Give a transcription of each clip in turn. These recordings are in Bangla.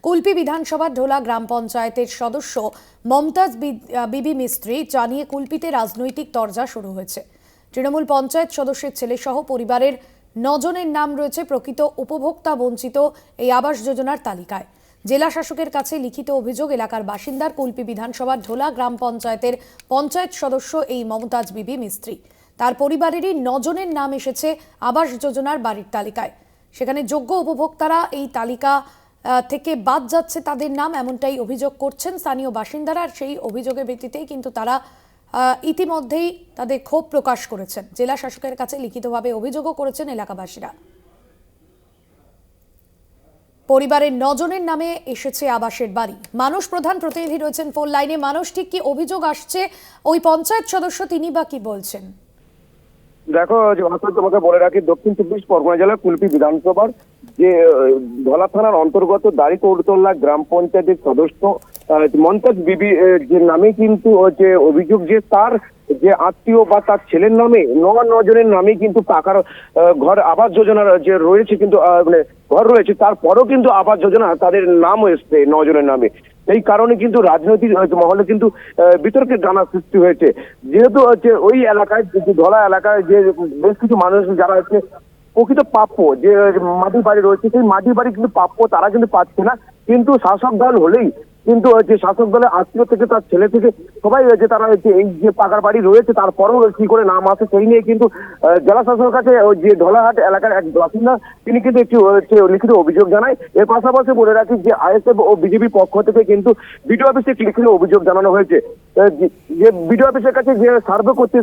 কুলপি বিধানসভার ঢোলা গ্রাম পঞ্চায়েতের সদস্য মমতাজ বিবি মিস্ত্রি জানিয়ে কুলপিতে রাজনৈতিক তরজা শুরু হয়েছে। তৃণমূল পঞ্চায়েত সদস্যের ছেলে সহ পরিবারের 9 জনের নাম রয়েছে প্রকৃত উপভোক্তা বঞ্চিত এই আবাস যোজনার তালিকায়। জেলা শাসকের কাছে লিখিত অভিযোগ এলাকার বাসিন্দার কুলপি বিধানসভার ঢোলা গ্রাম পঞ্চায়েতের পঞ্চায়েত সদস্য এই মমতাজ বিবি মিস্ত্রি, তার পরিবারেরই 9 জনের নাম এসেছে আবাস যোজনার বাড়ির তালিকায়। সেখানে যোগ্য উপভোক্তারা এই তালিকা থেকে বাদ যাচ্ছে তাদের নাম, এমনটাই অভিযোগ করছেন স্থানীয় বাসিন্দারা। আর সেই অভিযোগের ভিত্তিতেই কিন্তু তারা ইতিমধ্যেই তাদের ক্ষোভ প্রকাশ করেছেন। জেলা শাসকের কাছে লিখিতভাবে অভিযোগও করেছেন এলাকাবাসীরা। পরিবারের 9 জনের নামে এসেছে আবাসের বাড়ি। মানুষ প্রধান প্রতিনিধি রয়েছেন ফোন লাইনে। মানুষ, ঠিক কি অভিযোগ আসছে ওই পঞ্চায়েত সদস্য, তিনি বা কি বলছেন? দেখো, তোমাকে বলে রাখি, দক্ষিণ 24 পরগনা জেলার কুলপি বিধানসভার যে ধলা থানার অন্তর্গত দাড়িকৌড়তলা গ্রাম পঞ্চায়েতের সদস্য মমতাজ বিবি যে নামে কিন্তু যে অভিযোগ যে তার যে আত্মীয় বা তার ছেলের নামে 9 জনের নামে কিন্তু পাকার ঘর আবাস যোজনার যে রয়েছে, কিন্তু মানে ঘর রয়েছে, তারপরও কিন্তু আবাস যোজনা তাদের নাম এসছে 9 জনের নামে। এই কারণে কিন্তু রাজনৈতিক মহলে কিন্তু বিতর্কের ডানা সৃষ্টি হয়েছে। যেহেতু হচ্ছে ওই এলাকায়, ধলা এলাকায় যে বেশ কিছু মানুষ যারা হচ্ছে প্রকৃত প্রাপ্য, যে মাটি বাড়ি রয়েছে, সেই মাটি বাড়ি কিন্তু প্রাপ্য তারা কিন্তু পাচ্ছে না। কিন্তু শাসক দল হলেই কিন্তু যে শাসক দলের আত্মীয় থেকে তার ছেলে থেকে সবাই যে তারা এই যে পাকার বাড়ি রয়েছে তারপরেও কি করে নাম আসে সেই নিয়ে কিন্তু জেলা শাসকের কাছে যে ঢোলাহাট এলাকার এক বাসিন্দা তিনি কিন্তু একটি লিখিত অভিযোগ জানায়। এর পাশাপাশি বলে রাখি যে আইএসএফ ও বিজেপি পক্ষ থেকে কিন্তু বিডিও অফিসে লিখিত অভিযোগ জানানো হয়েছে। যে বিডিও অফিসের কাছে যে সার্ভে করতে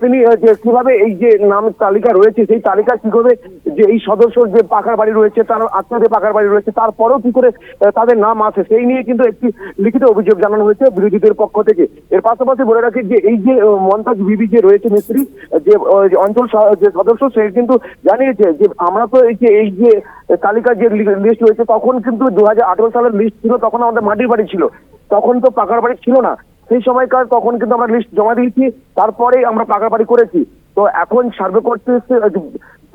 তিনি যে কিভাবে এই যে নাম তালিকা রয়েছে সেই তালিকা কি করে যে এই সদস্য যে পাকার বাড়ি রয়েছে তার আত্মীয়দের পাকার বাড়ি রয়েছে তারপরেও কি করে তাদের নাম আছে সেই নিয়ে কিন্তু একটি লিখিত অভিযোগ জানানো হয়েছে বিরোধীদের পক্ষ থেকে। এর পাশাপাশি বলে রাখি যে এই যে মমতাজ বিবি যে রয়েছে মিস্ত্রি, যে অঞ্চল যে সদস্য, সে কিন্তু জানিয়েছে যে আমরা তো এই যে তালিকার যে লিস্ট রয়েছে তখন কিন্তু 2018 সালের লিস্ট ছিল, তখন আমাদের মাটির বাড়ি ছিল, তখন তো পাকার বাড়ি ছিল না। সেই সময়কার তখন কিন্তু আমরা লিস্ট জমা দিয়েছি, তারপরে আমরা পাকা বাড়ি করেছি। তো এখন সার্ভে করতে এসছে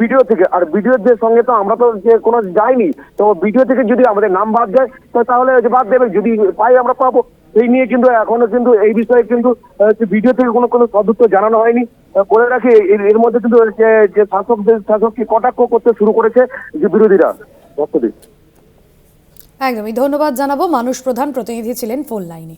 ভিডিও থেকে, আর ভিডিওর সঙ্গে তো আমরা তো যে কোনো যাইনি, তো ভিডিও থেকে যদি আমাদের নাম বাদ যায় তো তাহলে বাদ দেবে, যদি পাই আমরা পাবো। এই নিয়ে কিন্তু এখনো কিন্তু এই বিষয়ে কিন্তু ভিডিও থেকে কোনো সদুত্তর জানানো হয়নি। বলে রাখি এর মধ্যে কিন্তু যে শাসককে কটাক্ষ করতে শুরু করেছে যে বিরোধীরা। একদমই ধন্যবাদ জানাবো। মানুষ প্রধান প্রতিনিধি ছিলেন ফোন লাইনে।